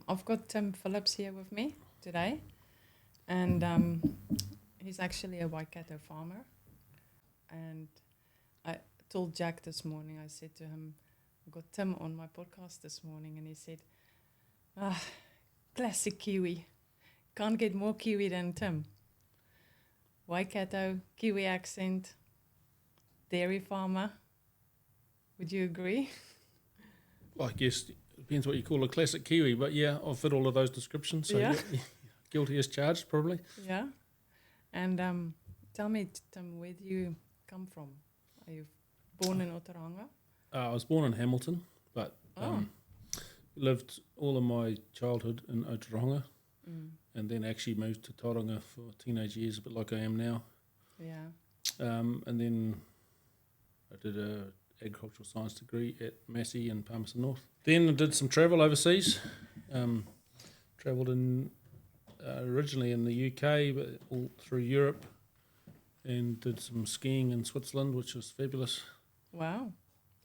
I've got Tim Phillips here with me today, and he's actually a Waikato farmer. And I told Jack this morning, I said to him, I got Tim on my podcast this morning, and he said, classic Kiwi. Can't get more Kiwi than Tim. Waikato, Kiwi accent, dairy farmer. Would you agree? Well, I guess it depends what you call a classic Kiwi, but yeah, I'll fit all of those descriptions. So yeah. Guilty as charged, probably. Yeah. And tell me, Tim, where do you come from? Are you born in Otauranga? I was born in Hamilton, but lived all of my childhood in Otauranga, and then actually moved to Tauranga for teenage years, a bit like I am now. Yeah. And then I did a agricultural science degree at Massey in Palmerston North. Then I did some travel overseas. Travelled in originally in the UK, but all through Europe, and did some skiing in Switzerland, which was fabulous. Wow,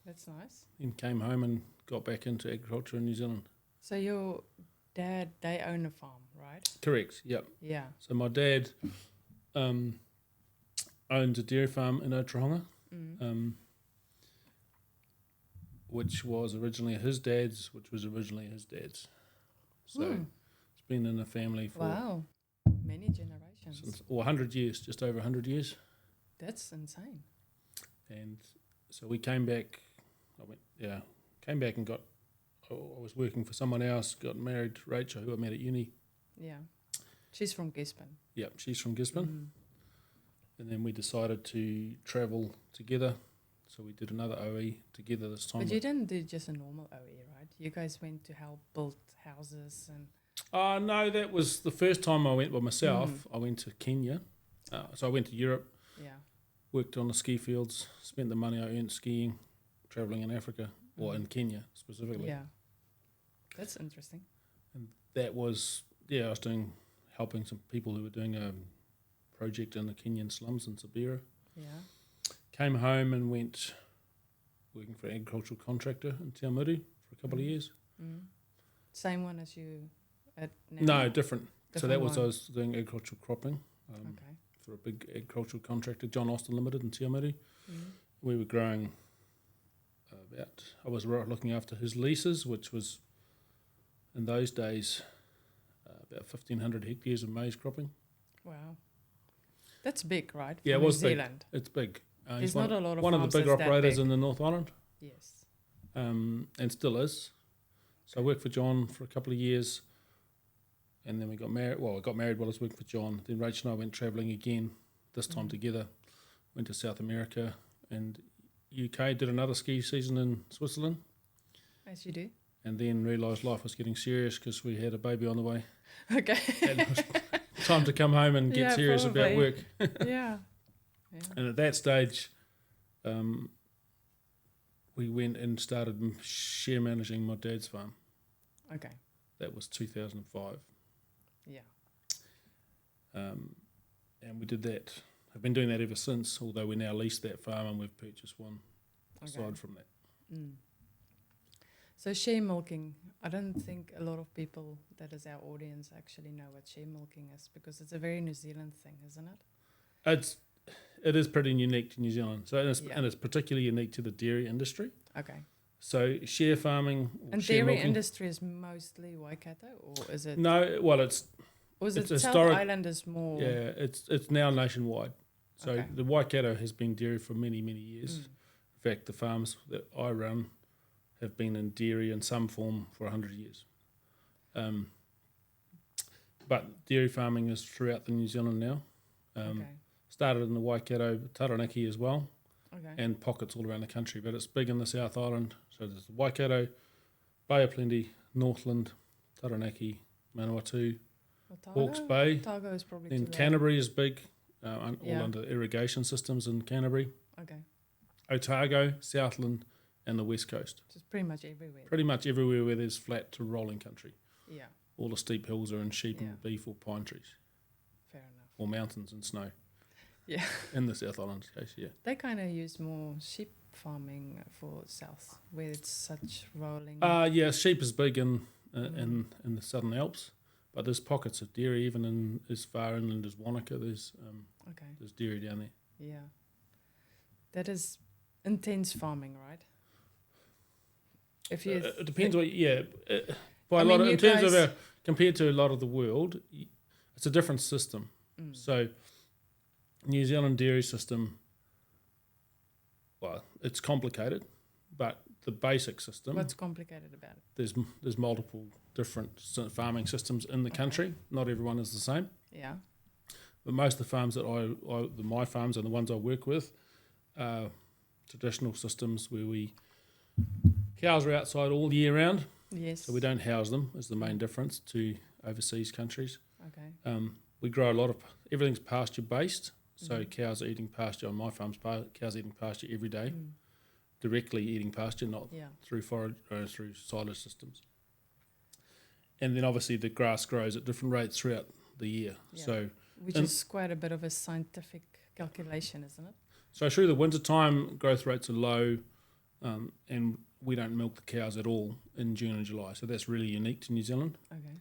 that's nice. Then came home and got back into agriculture in New Zealand. So your dad, they own a farm, right? Correct, yep. Yeah. So my dad owns a dairy farm in Otauranga, which was originally his dad's, So it's been in the family for many generations. since 100 years, just over 100 years. That's insane. And so we came back. Came back and I was working for someone else. Got married, Rachel, who I met at uni. Yeah, she's from Gisborne. Yeah, she's from Gisborne. And then we decided to travel together. So we did another OE together this time. But you didn't do just a normal OE, right? You guys went to help build houses and... No, that was the first time I went by myself. I went to Kenya. So I went to Europe, worked on the ski fields, spent the money I earned skiing, travelling in Africa, or in Kenya specifically. Yeah, that's interesting. And that was, I was helping some people who were doing a project in the Kenyan slums in Sabira. Yeah. Came home and went working for an agricultural contractor in Te Awamutu for a couple of years. Same one as you at now? No, different. So that was, I was doing agricultural cropping for a big agricultural contractor, John Austin Limited in Te Awamutu. We were growing I was looking after his leases, which was in those days about 1,500 hectares of maize cropping. Wow. That's big, right? Yeah, for it was New Zealand. Big. It's big. There's not a lot of one of the big operators in the North Island. Yes. And still is. So I worked for John for a couple of years, and then we got married. Well, I got married while I was working for John. Then Rachel and I went travelling again, this time together. Went to South America and UK, did another ski season in Switzerland. As you do. And then realised life was getting serious because we had a baby on the way. Okay. And it was time to come home and get serious about work. Yeah. And at that stage, we went and started share managing my dad's farm. Okay. That was 2005. Yeah. And we did that. I've been doing that ever since, although we now lease that farm and we've purchased one aside from that. So share milking, I don't think a lot of people that is our audience actually know what share milking is, because it's a very New Zealand thing, isn't it? It is pretty unique to New Zealand. So and it's particularly unique to the dairy industry. Okay. So share farming or and share dairy milking, industry is mostly Waikato, or is it? No, well it's South Island is more? Yeah, it's now nationwide. So the Waikato has been dairy for many, many years. In fact, the farms that I run have been in dairy in some form for 100 years. But dairy farming is throughout the New Zealand now. Started in the Waikato, Taranaki as well, and pockets all around the country. But it's big in the South Island. So there's the Waikato, Bay of Plenty, Northland, Taranaki, Manawatu, Hawke's Bay. Otago is probably then Canterbury is big, all under irrigation systems in Canterbury. Okay. Otago, Southland, and the West Coast. Just pretty much everywhere. Pretty much everywhere where there's flat to rolling country. Yeah. All the steep hills are in sheep and beef or pine trees. Fair enough. Or mountains and snow. Yeah. In the South Island case, yeah. They kind of use more sheep farming for south, where it's such rolling. Yeah, sheep is big in in the Southern Alps. But there's pockets of dairy, even in as far inland as Wanaka. There's dairy down there. Yeah, that is intense farming, right? If you it depends what. In terms of compared to a lot of the world, it's a different system. So, New Zealand dairy system. Well, it's complicated, but the basic system. What's complicated about it? There's multiple different farming systems in the country. Not everyone is the same. Yeah. But most of the farms that my farms and the ones I work with, are traditional systems where cows are outside all year round. Yes. So we don't house them is the main difference to overseas countries. Okay. We grow a lot of everything's pasture based. So cows are eating pasture on my farms. Cows are eating pasture every day, directly eating pasture, not through forage or through silage systems. And then obviously the grass grows at different rates throughout the year. Yeah. So which is quite a bit of a scientific calculation, isn't it? So through the winter time, growth rates are low, and we don't milk the cows at all in June and July. So that's really unique to New Zealand. Okay.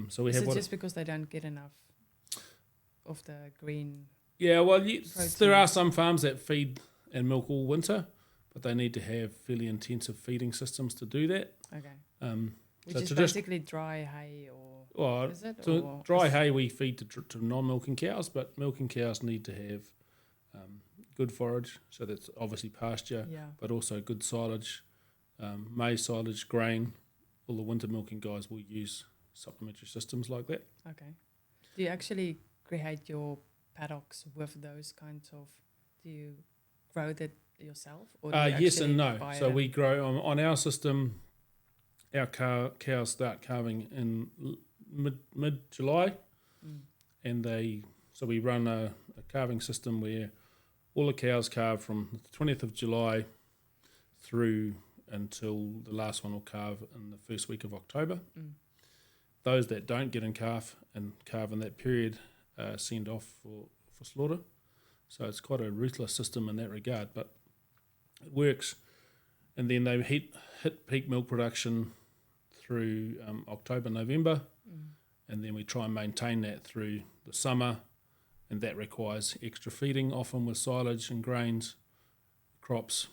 So we is have it just because they don't get enough of the green? Yeah, well, there are some farms that feed and milk all winter, but they need to have fairly intensive feeding systems to do that. Okay. Which is basically dry hay, is it? Dry hay we feed to non-milking cows, but milking cows need to have good forage, so that's obviously pasture, but also good silage, maize silage, grain. All the winter milking guys will use supplementary systems like that. Okay. Do you actually create your paddocks with those kinds of? Do you grow that yourself? Or do you yes and no. So we grow on our system. Our cows start calving in mid July, and we run a calving system where all the cows calve from the 20th of July through until the last one will calve in the first week of October. Those that don't get in calf and calve in that period are sent off for slaughter. So it's quite a ruthless system in that regard, but it works. And then they hit peak milk production through October, November, and then we try and maintain that through the summer, and that requires extra feeding, often with silage and grains, crops.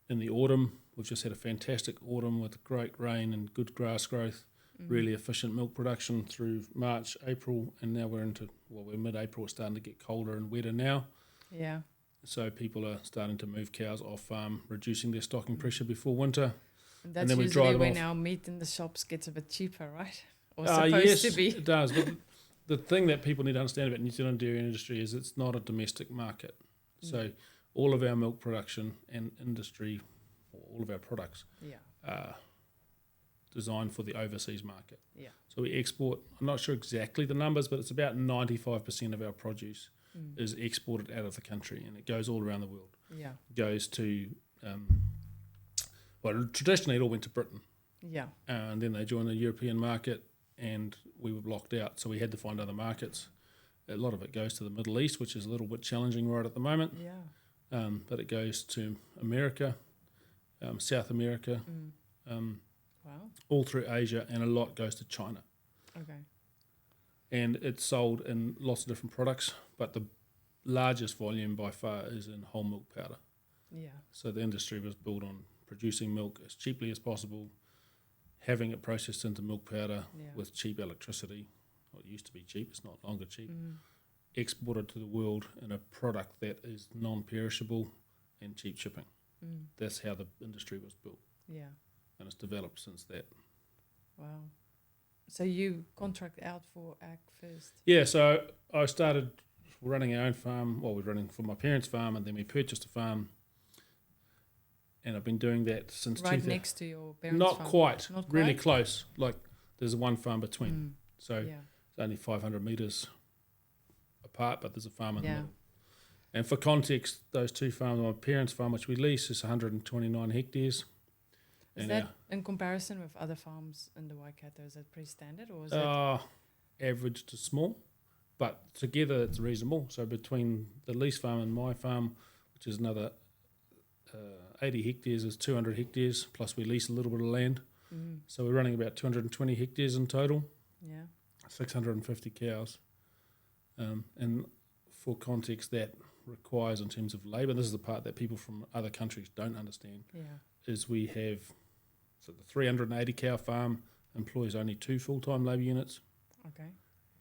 In the autumn, we've just had a fantastic autumn with great rain and good grass growth, really efficient milk production through March, April, and now we're mid-April, it's starting to get colder and wetter now. Yeah. So people are starting to move cows off farm, reducing their stocking pressure before winter. That's and then usually when our meat in the shops gets a bit cheaper, right? Or supposed to be. Yes, it does. But the thing that people need to understand about New Zealand dairy industry is it's not a domestic market. So all of our milk production and industry, all of our products, are designed for the overseas market. Yeah. So we export, I'm not sure exactly the numbers, but it's about 95% of our produce is exported out of the country, and it goes all around the world. Yeah. It goes to, traditionally it all went to Britain. Yeah. And then they joined the European market, and we were blocked out, so we had to find other markets. A lot of it goes to the Middle East, which is a little bit challenging right at the moment. Yeah. But it goes to America, South America, all through Asia, and a lot goes to China. Okay. And it's sold in lots of different products, but the largest volume by far is in whole milk powder. Yeah. So the industry was built on producing milk as cheaply as possible, having it processed into milk powder with cheap electricity. Well, it used to be cheap, it's not longer cheap. Exported to the world in a product that is non-perishable and cheap shipping. That's how the industry was built. Yeah. And it's developed since that. Wow. So you contract out for ag first? Yeah, so I started running our own farm. Well, we're running for my parents' farm, and then we purchased a farm. And I've been doing that since next to your parents' Not farm? quite. Not really quite? close. Like there's one farm between. So it's only 500 metres apart, but there's a farm in the middle. And for context, those two farms, my parents' farm, which we lease, is 129 hectares. Is that in comparison with other farms in the Waikato? Is that pretty standard, or is it average to small? But together it's reasonable. So between the lease farm and my farm, which is another 80 hectares, is 200 hectares, plus we lease a little bit of land. So we're running about 220 hectares in total. Yeah. 650 cows. And for context, that requires in terms of labour, this is the part that people from other countries don't understand, is we have, so the 380 cow farm employs only 2 full-time labour units. Okay.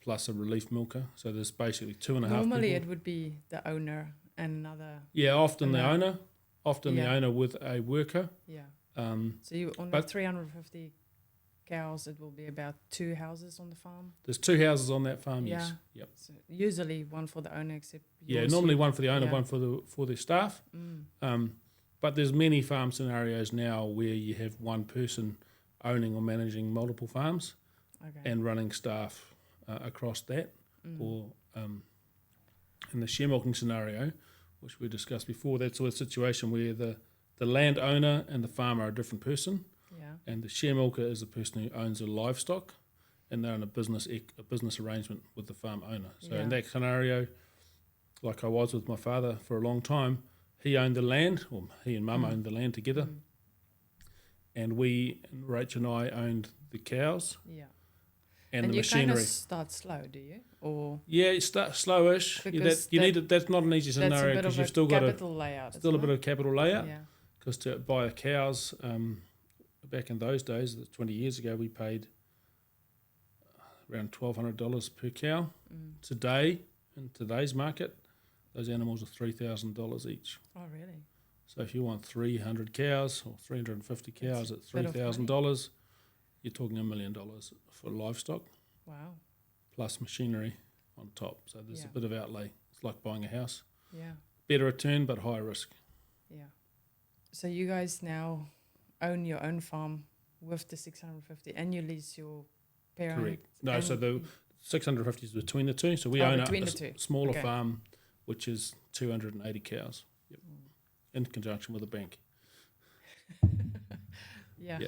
Plus a relief milker. So there's basically 2.5 Normally people. it would be the owner and another. Yeah, often the owner with a worker. Yeah. So you on the 350 cows, it will be about 2 houses on the farm. There's 2 houses on that farm. Yes. Yep. So usually one for the owner, except normally one for the owner, one for the staff. But there's many farm scenarios now where you have one person owning or managing multiple farms and running staff across that. Or in the share milking scenario, which we discussed before, that's a situation where the landowner and the farmer are a different person. And the share milker is the person who owns the livestock, and they're in a business arrangement with the farm owner. So in that scenario, like I was with my father for a long time, he owned the land, or he and Mum owned the land together, and Rach and I owned the cows. Yeah. And the machinery. And you kind of start slow, do you? Or you start slowish. That's not an easy scenario because you've still got a bit of capital layout. Yeah. Because to buy cows, back in those days, 20 years ago, we paid around $1,200 per cow. Today, in today's market, those animals are $3,000 each. Oh, really? So if you want 300 cows or 350 cows at $3,000, you're talking $1 million for livestock. Wow. Plus machinery on top. So there's a bit of outlay. It's like buying a house. Yeah. Better return, but higher risk. Yeah. So you guys now own your own farm with the 650 and you lease your parent? Correct. No, so the 650 is between the two. So we own a smaller farm, which is 280 cows. Yep. In conjunction with a bank. Yeah.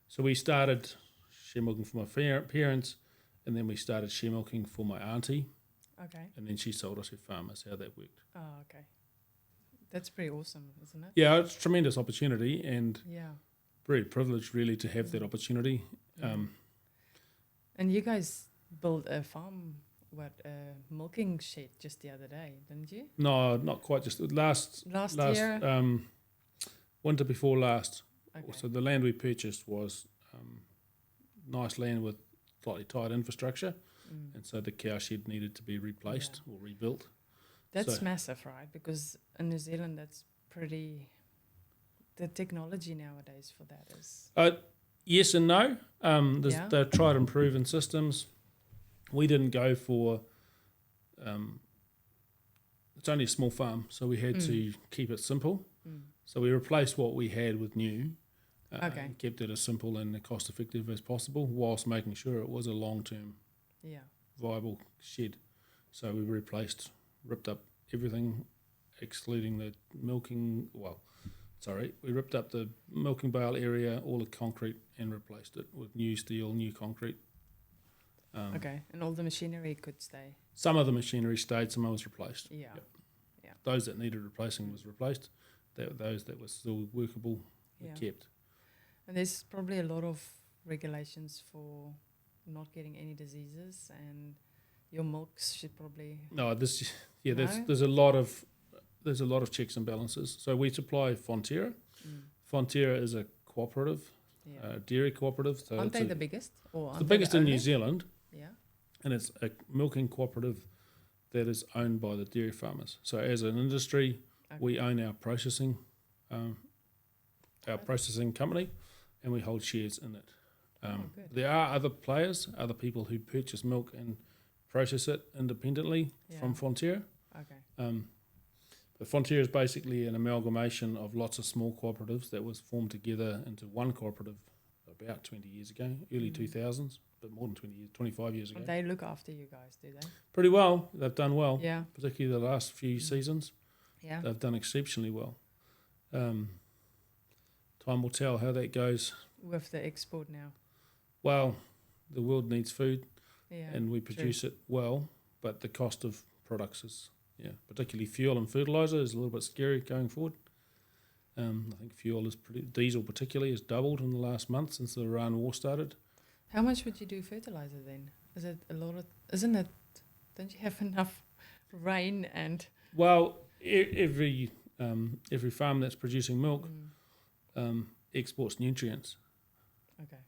So we started share milking for my parents, and then we started share milking for my auntie. Okay. And then she sold us her farm. That's how that worked. Oh, okay. That's pretty awesome, isn't it? Yeah, it's a tremendous opportunity, and very privileged really to have that opportunity. Yeah. And you guys built a farm, milking shed just the other day, didn't you? No, not quite. Just last year. Winter before last. Okay. So the land we purchased was nice land with slightly tight infrastructure, and so the cow shed needed to be replaced or rebuilt. That's massive, right? Because in New Zealand, that's pretty. The technology nowadays for that is. Yes and no. They've tried and proven systems. We didn't go for. It's only a small farm, so we had to keep it simple. So we replaced what we had with new. Kept it as simple and cost effective as possible, whilst making sure it was a long-term viable shed. So we ripped up everything, excluding the milking. We ripped up the milking bale area, all the concrete, and replaced it with new steel, new concrete. And all the machinery could stay. Some of the machinery stayed, some was replaced. Yeah. Those that needed replacing was replaced. Those that were still workable were kept. And there's probably a lot of regulations for not getting any diseases, and your milks should probably. There's a lot of checks and balances. So we supply Fonterra. Fonterra is a cooperative, dairy cooperative. So aren't they the biggest? Or the biggest in New Zealand. Yeah. And it's a milking cooperative that is owned by the dairy farmers. So as an industry, we own our processing company, and we hold shares in it. There are other players, other people who purchase milk and process it independently from Fonterra. But Fonterra is basically an amalgamation of lots of small cooperatives that was formed together into one cooperative about 20 years ago, early 2000s, but more than 20 years, 25 years ago. And they look after you guys, do they? Pretty well. They've done well, particularly the last few seasons. Yeah. They've done exceptionally well. Time will tell how that goes. With the export now. Well, the world needs food, and we produce it well, but the cost of products is, particularly fuel and fertiliser, is a little bit scary going forward. I think fuel is diesel particularly has doubled in the last month since the Iran war started. How much would you do fertilizer then? Is it a lot of? Isn't it? Don't you have enough rain and? Well, every farm that's producing milk exports nutrients. Okay.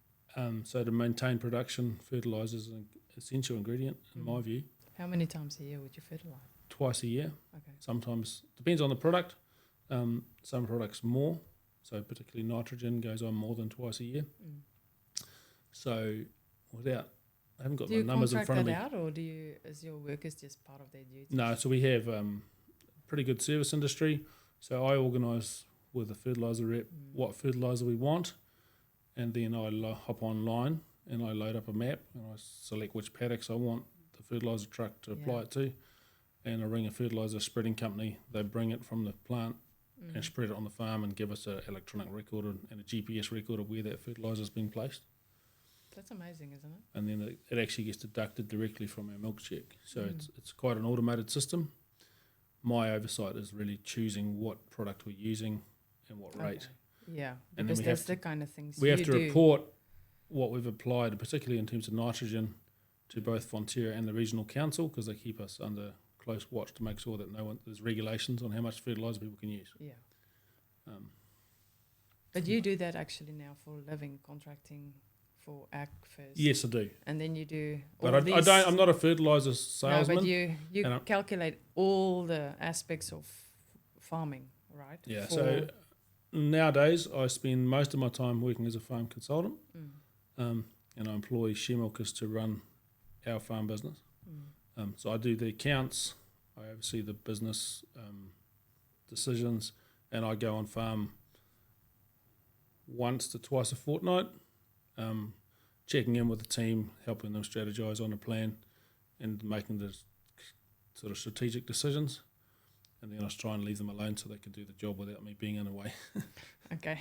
So to maintain production, fertilizer is an essential ingredient in my view. How many times a year would you fertilize? Twice a year. Okay. Sometimes depends on the product. Some products more. So particularly nitrogen goes on more than twice a year. So I haven't got my numbers in front of me. Do you contract that out, or is your workers just part of their duties? No, so we have pretty good service industry. So I organise with the fertiliser rep what fertiliser we want, and then I hop online and I load up a map and I select which paddocks I want the fertiliser truck to apply it to, and I ring a fertiliser spreading company. They bring it from the plant and spread it on the farm and give us an electronic record and a GPS record of where that fertiliser has been placed. That's amazing, isn't it? And then it actually gets deducted directly from our milk check. So it's quite an automated system. My oversight is really choosing what product we're using and what rate. Yeah, And because that's the kind of things we have to report what we've applied, particularly in terms of nitrogen, to both Fonterra and the regional council, because they keep us under close watch to make sure that there's regulations on how much fertiliser people can use. Yeah. But you do that actually now for a living, contracting for ag first. Yes, I do. And then you do but I'm not a fertiliser salesman. No, but you calculate all the aspects of farming, right? Yeah, so nowadays I spend most of my time working as a farm consultant, and I employ share milkers to run our farm business. So I do the accounts, I oversee the business decisions, and I go on farm once to twice a fortnight, checking in with the team, helping them strategise on a plan and making the sort of strategic decisions. And then I try and leave them alone so they can do the job without me being in the way. Okay.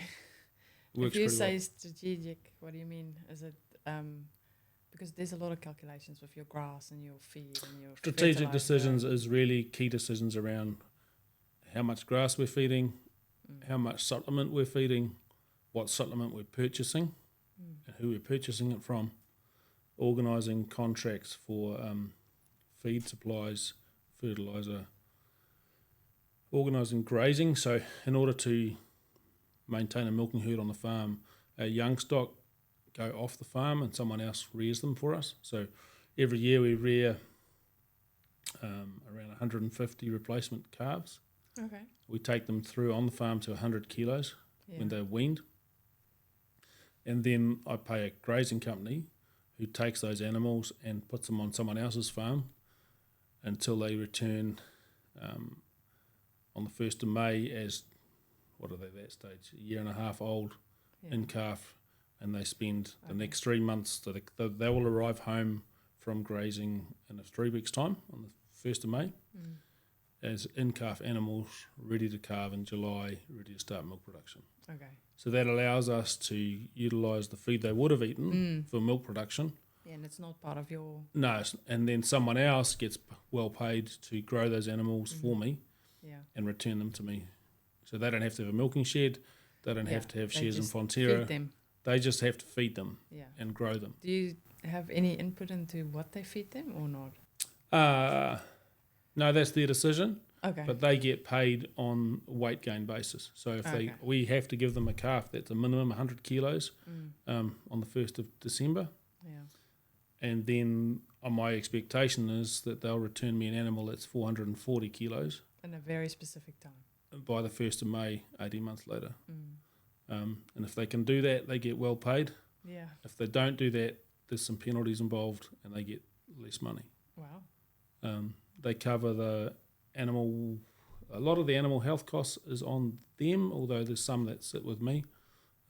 Works if you pretty say well. strategic, what do you mean? Is it because there's a lot of calculations with your grass and your feed and your Strategic decisions is really key decisions around how much grass we're feeding, how much supplement we're feeding, what supplement we're purchasing, and who we're purchasing it from, organising contracts for feed supplies, fertiliser, organising grazing. So in order to maintain a milking herd on the farm, our young stock go off the farm and someone else rears them for us. So every year we rear around 150 replacement calves. Okay. We take them through on the farm to 100 kilos when they're weaned. And then I pay a grazing company who takes those animals and puts them on someone else's farm until they return on the 1st of May as, what are they at that stage, a year and a half old in calf, and they spend the next 3 months, so they will arrive home from grazing in 3 weeks' time on the 1st of May as in-calf animals ready to calve in July, ready to start milk production. Okay. So that allows us to utilise the feed they would have eaten for milk production. Yeah, and it's not part of your... No, and then someone else gets well paid to grow those animals for me and return them to me. So they don't have to have a milking shed, they don't have to have shares in Fonterra. Feed them. They just have to feed them and grow them. Do you have any input into what they feed them or not? No, that's their decision. Okay. But they get paid on weight gain basis. So if we have to give them a calf that's a minimum 100 kilos on the 1st of December. Yeah. And then my expectation is that they'll return me an animal that's 440 kilos. In a very specific time. By the 1st of May, 18 months later. And if they can do that, they get well paid. Yeah. If they don't do that, there's some penalties involved and they get less money. Wow. They cover the animal, a lot of the animal health costs is on them, although there's some that sit with me.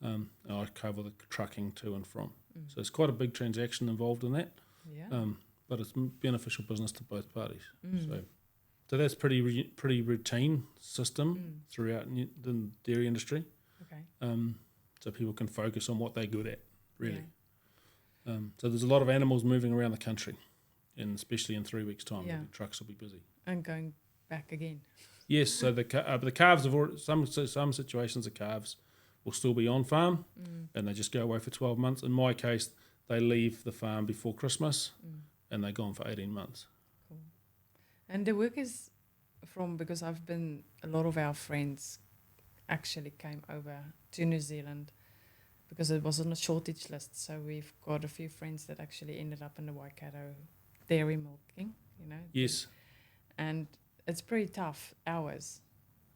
And I cover the trucking to and from. So it's quite a big transaction involved in that. Yeah. But it's beneficial business to both parties. So that's pretty routine system throughout the dairy industry. Okay. So people can focus on what they're good at, really. Yeah. So there's a lot of animals moving around the country, and especially in 3 weeks' time, the trucks will be busy. And going back again. Yes, so the calves have already, some situations the calves will still be on farm and they just go away for 12 months. In my case, they leave the farm before Christmas and they're gone for 18 months. Cool. And the work is because a lot of our friends actually came over to New Zealand because it was on a shortage list. So we've got a few friends that actually ended up in the Waikato dairy milking, Yes. And it's pretty tough hours.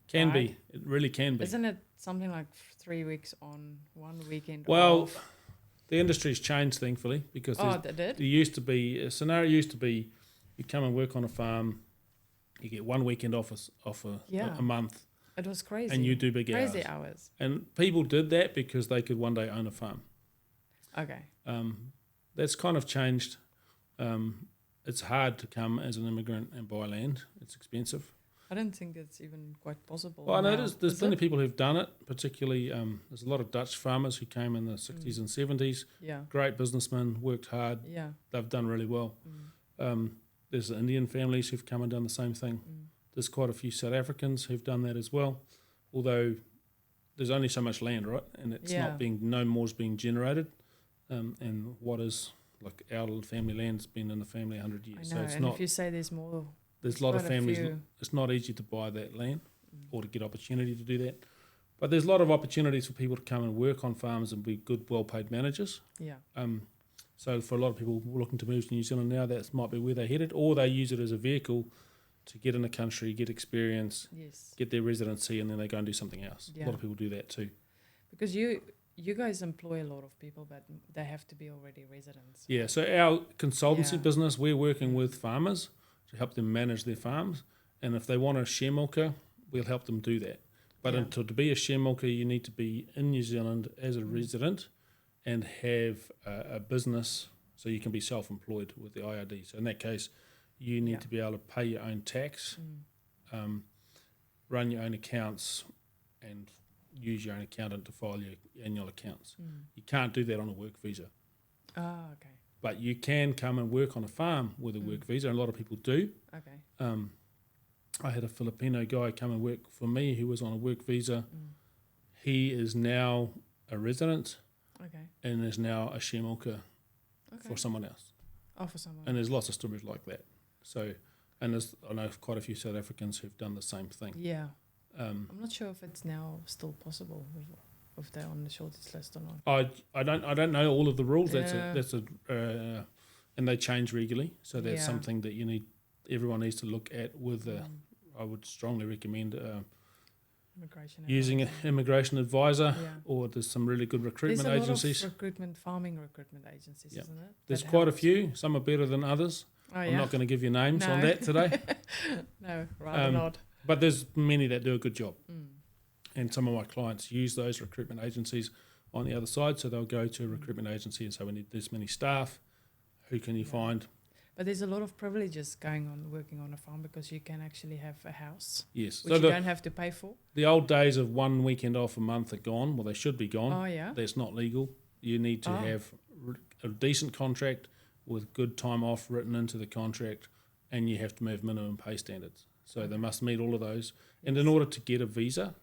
Can right? be. It really can be. Isn't it something like 3 weeks on, 1 weekend off? The industry's changed, thankfully, because there used to be a scenario. Used to be you come and work on a farm, you get 1 weekend off a month. It was crazy. And you do big crazy hours. And people did that because they could one day own a farm. Okay. That's kind of changed. It's hard to come as an immigrant and buy land. It's expensive. I don't think it's even quite possible. Well, I know there's plenty of people who've done it, particularly there's a lot of Dutch farmers who came in the 60s and 70s. Yeah. Great businessmen, worked hard. Yeah. They've done really well. There's Indian families who've come and done the same thing. There's quite a few South Africans who've done that as well, although there's only so much land, right? And it's no more is being generated. And what is, like our family land's been in the family 100 years. I know, so it's and not, if you say there's a lot of families, it's not easy to buy that land or to get opportunity to do that. But there's a lot of opportunities for people to come and work on farms and be good, well-paid managers. Yeah. So for a lot of people looking to move to New Zealand now, that might be where they're headed, or they use it as a vehicle to get in the country, get experience, get their residency, and then they go and do something else. Yeah. A lot of people do that too. Because you guys employ a lot of people, but they have to be already residents. Yeah, so our consultancy business, we're working with farmers to help them manage their farms. And if they want a share milker, we'll help them do that. But to be a share milker, you need to be in New Zealand as a resident and have a business so you can be self-employed with the IRD. So in that case, you need to be able to pay your own tax, run your own accounts, and use your own accountant to file your annual accounts. You can't do that on a work visa. Oh, okay. But you can come and work on a farm with a work visa, and a lot of people do. Okay. I had a Filipino guy come and work for me who was on a work visa. He is now a resident and is now a share milker for someone else. Oh, for someone And there's lots of stories like that. So, and I know quite a few South Africans who've done the same thing. Yeah. I'm not sure if it's now still possible if they're on the shortage list or not. I don't know all of the rules. And they change regularly. So that's something that everyone needs to look at with. I would strongly recommend using an immigration advisor, or there's some really good recruitment agencies. There's a lot of farming recruitment agencies, isn't it? There's quite a few. Some are better than others. Oh, I'm not going to give you names on that today. No, rather not. But there's many that do a good job. And some of my clients use those recruitment agencies on the other side. So they'll go to a recruitment agency and say, we need this many staff. Who can you find? But there's a lot of privileges working on a farm because you can actually have a house. Yes. Which you don't have to pay for. The old days of 1 weekend off a month are gone. Well, they should be gone. Oh, yeah? That's not legal. You need to have a decent contract with good time off written into the contract, and you have to have minimum pay standards. So they must meet all of those. And in order to get a visa,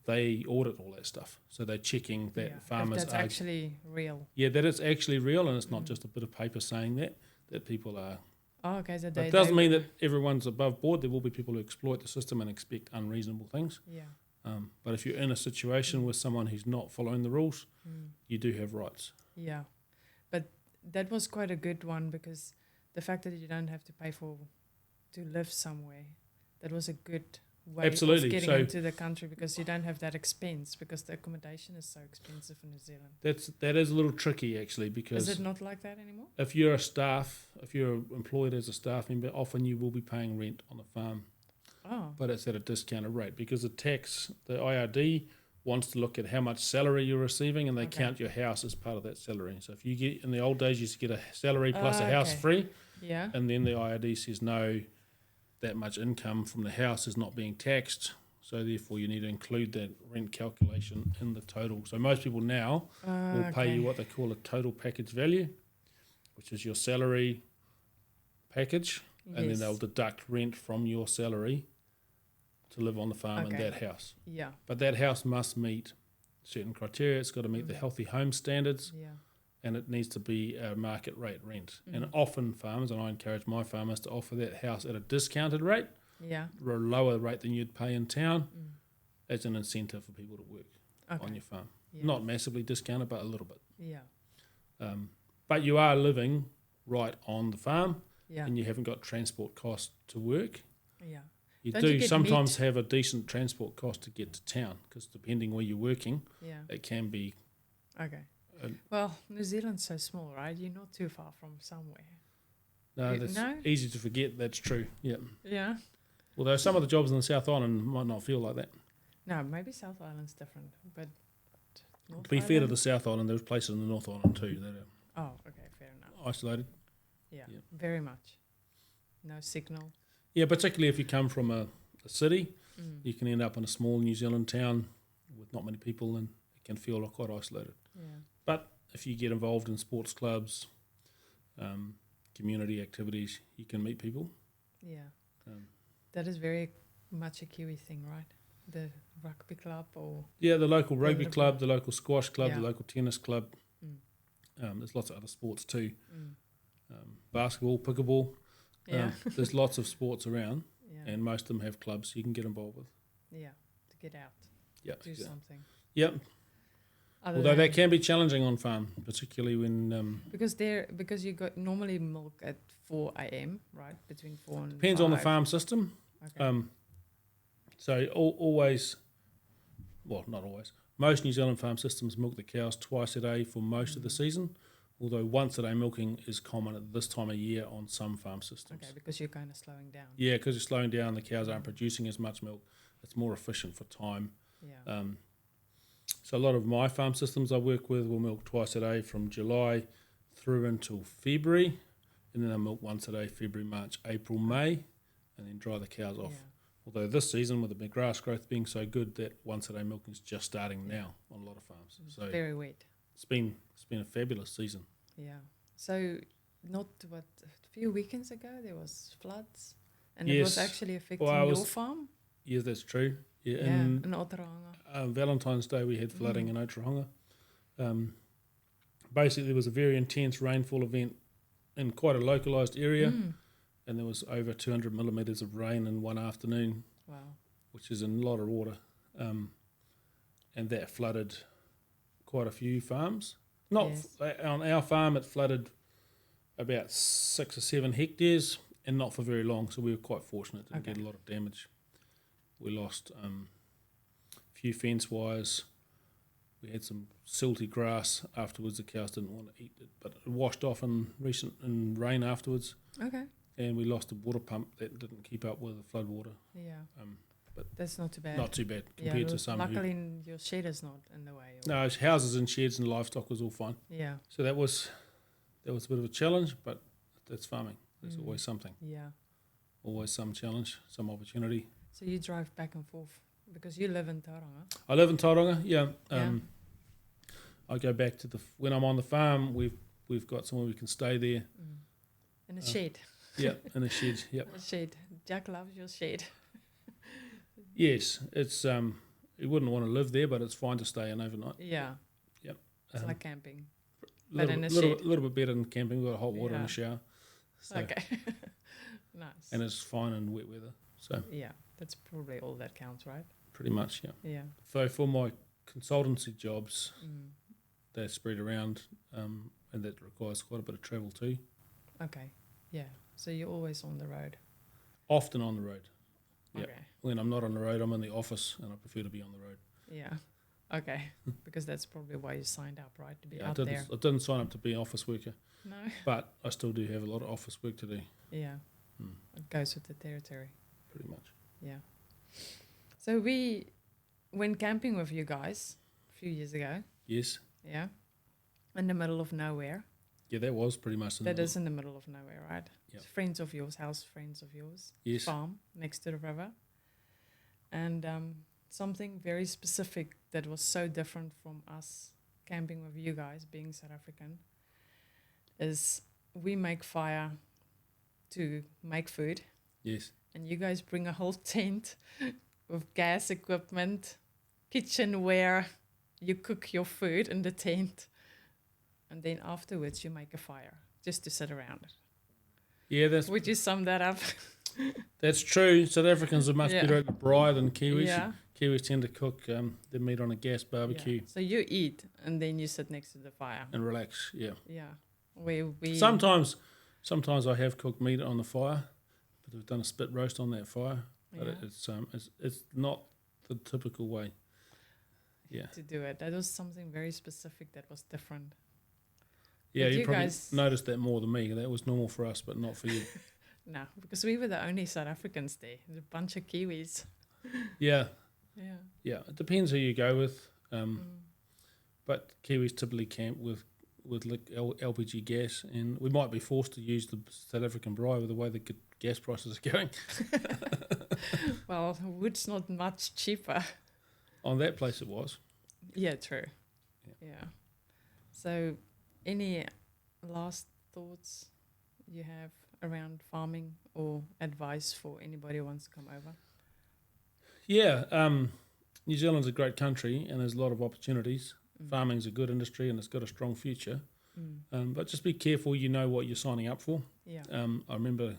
they audit all that stuff. So they're checking that farmers if that's actually real. Yeah, that it's actually real, and it's not just a bit of paper saying that people are. Oh, okay. So it doesn't mean that everyone's above board. There will be people who exploit the system and expect unreasonable things. Yeah. But if you're in a situation with someone who's not following the rules, you do have rights. Yeah. But that was quite a good one because the fact that you don't have to pay to live somewhere, that was a good way of getting into the country because you don't have that expense because the accommodation is so expensive in New Zealand. That is a little tricky actually because... Is it not like that anymore? If you're employed as a staff member, often you will be paying rent on the farm. Oh. But it's at a discounted rate because the IRD wants to look at how much salary you're receiving and they count your house as part of that salary. So if you get, in the old days, you used to get a salary plus a house free. Yeah. And then the IRD says no, that much income from the house is not being taxed, so therefore you need to include that rent calculation in the total. So most people now will pay you what they call a total package value, which is your salary package, and then they'll deduct rent from your salary to live on the farm in that house. Yeah. But that house must meet certain criteria. It's got to meet the healthy home standards. Yeah. And it needs to be a market rate rent. And often farmers, and I encourage my farmers to offer that house at a discounted rate, a lower rate than you'd pay in town, as an incentive for people to work on your farm. Yeah. Not massively discounted, but a little bit. Yeah. But you are living right on the farm, and you haven't got transport costs to work. Yeah. You do sometimes have a decent transport cost to get to town, because depending where you're working, it can be... Okay. Well, New Zealand's so small, right? You're not too far from somewhere. No, that's easy to forget. That's true. Yeah. Yeah. Although some of the jobs in the South Island might not feel like that. No, maybe South Island's different, but to be fair to the South Island, there's places in the North Island too that are fair enough. isolated. Yeah, very much. No signal. Yeah, particularly if you come from a city, you can end up in a small New Zealand town with not many people, and it can feel quite isolated. Yeah. But if you get involved in sports clubs, community activities, you can meet people. Yeah. That is very much a Kiwi thing, right? The rugby club or... Yeah, the local rugby club, the local squash club, the local tennis club. There's lots of other sports too. Basketball, pickleball. There's lots of sports around, and most of them have clubs you can get involved with. Yeah, to get out. Yeah. Do something. Yep. Although that can be challenging on farm, particularly when... Because you got normally milk at 4 a.m., right? Between 4 and Depends 5. on the farm system. Okay. So always, well, not always, most New Zealand farm systems milk the cows twice a day for most of the season, although once a day milking is common at this time of year on some farm systems. Okay, because you're kind of slowing down. Yeah, because you're slowing down, the cows aren't producing as much milk. It's more efficient for time. Yeah. So a lot of my farm systems I work with will milk twice a day from July through until February, and then they'll milk once a day February, March, April, May, and then dry the cows off. Yeah. Although this season, with the grass growth being so good, that once a day milking is just starting now on a lot of farms. So very wet. It's been a fabulous season. Yeah. So a few weekends ago there was floods, and it was actually affecting your farm. Yes, that's true. Yeah, in Otorohanga. Valentine's Day we had flooding in Otorohanga. Basically, there was a very intense rainfall event in quite a localised area, and there was over 200 millimetres of rain in one afternoon. Wow. Which is a lot of water. And that flooded quite a few farms. On our farm, it flooded about 6 or 7 hectares, and not for very long, so we were quite fortunate to get a lot of damage. We lost a few fence wires. We had some silty grass afterwards. The cows didn't want to eat it, but it washed off in rain afterwards. Okay. And we lost a water pump that didn't keep up with the flood water. Yeah. But that's not too bad. Not too bad compared to some. Luckily, your shed is not in the way. No, houses and sheds and livestock was all fine. Yeah. So that was a bit of a challenge, but that's farming. There's always something. Yeah. Always some challenge, some opportunity. So you drive back and forth because you live in Tauranga. I live in Tauranga. Yeah. I go back to when I'm on the farm. We've got somewhere we can stay there. In a shed. Yeah, in a shed. Yep. A shed. Jack loves your shed. Yes, it's you wouldn't want to live there, but it's fine to stay in overnight. Yeah. Yep. It's like camping. But in a shed. A little bit better than camping. We've got hot water in the shower. So, okay. Nice. And it's fine in wet weather. So yeah, that's probably all that counts, right? Pretty much, yeah. Yeah. So for my consultancy jobs, they're spread around, and that requires quite a bit of travel too. Okay. Yeah. So you're always on the road. Often on the road. Yeah. Okay. When I'm not on the road, I'm in the office, and I prefer to be on the road. Yeah. Okay. Because that's probably why you signed up, right? To be out there. I didn't sign up to be an office worker. No. But I still do have a lot of office work to do. Yeah. It goes with the territory. Pretty much. Yeah. So we went camping with you guys a few years ago. Yes. Yeah. In the middle of nowhere. Yeah, that was pretty much in the middle of nowhere, right? Yep. Friends of yours, friends of yours. Yes. Farm next to the river. And something very specific that was so different from us camping with you guys, being South African, is we make fire to make food. Yes. And you guys bring a whole tent with gas equipment, kitchenware. You cook your food in the tent, and then afterwards you make a fire just to sit around it. Yeah, Would you sum that up? That's true. South Africans are much better at the braai than Kiwis. Yeah. Kiwis tend to cook their meat on a gas barbecue. Yeah. So you eat and then you sit next to the fire and relax. Yeah. Yeah. We sometimes I have cooked meat on the fire, but we've done a spit roast on that fire. But it's not the typical way. Yeah. To do it. That was something very specific that was different. Yeah, but you probably guys noticed that more than me. That was normal for us, but not for you. No, because we were the only South Africans there. There's a bunch of Kiwis. Yeah. Yeah. Yeah. It depends who you go with. But Kiwis typically camp with like LPG gas, and we might be forced to use the South African braai with the way the gas prices are going. Well, wood's not much cheaper. On that place it was. Yeah, true. Yeah. So, any last thoughts you have around farming or advice for anybody who wants to come over? Yeah, New Zealand's a great country and there's a lot of opportunities. Farming's a good industry and it's got a strong future. But just be careful, you know what you're signing up for. Yeah. I remember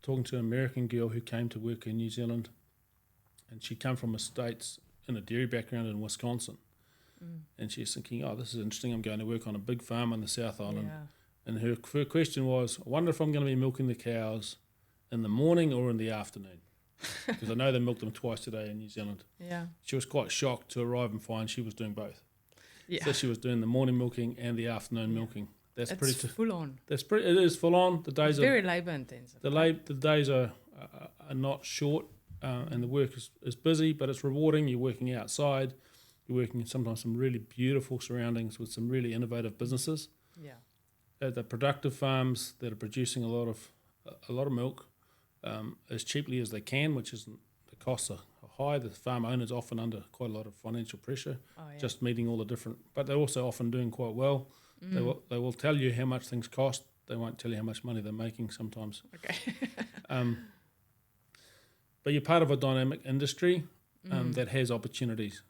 talking to an American girl who came to work in New Zealand, and she came from the States in a dairy background in Wisconsin. And she's thinking, oh, this is interesting, I'm going to work on a big farm in the South Island. Yeah. And her question was, I wonder if I'm going to be milking the cows in the morning or in the afternoon. Because I know they milk them twice a day in New Zealand. Yeah. She was quite shocked to arrive and find she was doing both. Yeah. So she was doing the morning milking and the afternoon milking. That's pretty full on. It is full on. The days very labour intensive. The days are not short, and the work is busy, but it's rewarding. You're working outside. You're working in sometimes some really beautiful surroundings with some really innovative businesses. Yeah. The productive farms that are producing a lot of milk as cheaply as they can, which isn't, the costs are high. The farm owners often under quite a lot of financial pressure, just meeting all the different. But they're also often doing quite well. They will tell you how much things cost. They won't tell you how much money they're making sometimes. Okay. But you're part of a dynamic industry that has opportunities.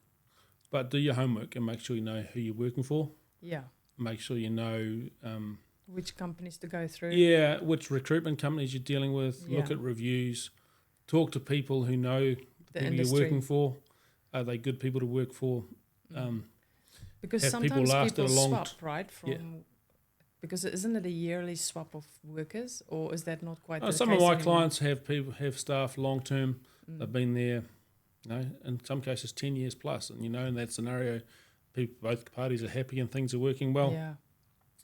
But do your homework and make sure you know who you're working for. Yeah. Make sure you know which companies to go through. Yeah, which recruitment companies you're dealing with. Yeah. Look at reviews. Talk to people who know the people you're working for. Are they good people to work for? Because sometimes people swap, right? Because isn't it a yearly swap of workers, or is that not quite the some case of my anymore? clients have staff long term. They've been there, in some cases 10 years plus, and in that scenario, both parties are happy and things are working well. Yeah.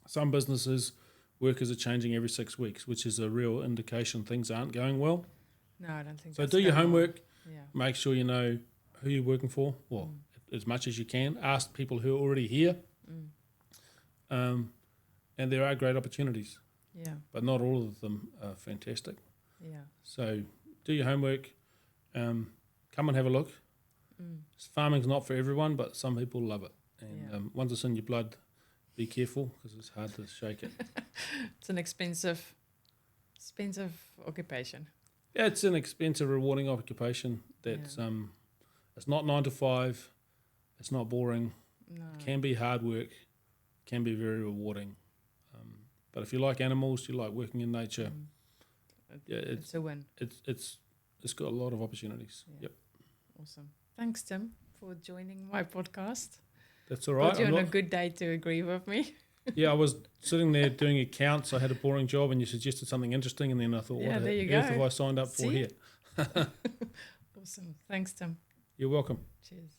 Some businesses, workers are changing every 6 weeks, which is a real indication things aren't going well. No, I don't think so. Do your homework. Yeah. Make sure you know who you're working for. Well, as much as you can. Ask people who are already here. And there are great opportunities. Yeah. But not all of them are fantastic. Yeah. So do your homework. Come and have a look. Farming's not for everyone, but some people love it. And once it's in your blood, be careful because it's hard to shake it. It's an expensive occupation. Yeah, it's an expensive, rewarding occupation. That's it's not 9 to 5. It's not boring. No. It can be hard work. Can be very rewarding. But if you like animals, you like working in nature. It's a win. It's got a lot of opportunities. Yeah. Yep. Awesome. Thanks, Tim, for joining my podcast. That's all right. Got you on a good day to agree with me. Yeah, I was sitting there doing accounts. I had a boring job, and you suggested something interesting, and then I thought, what the earth have I signed up for here? Awesome. Thanks, Tim. You're welcome. Cheers.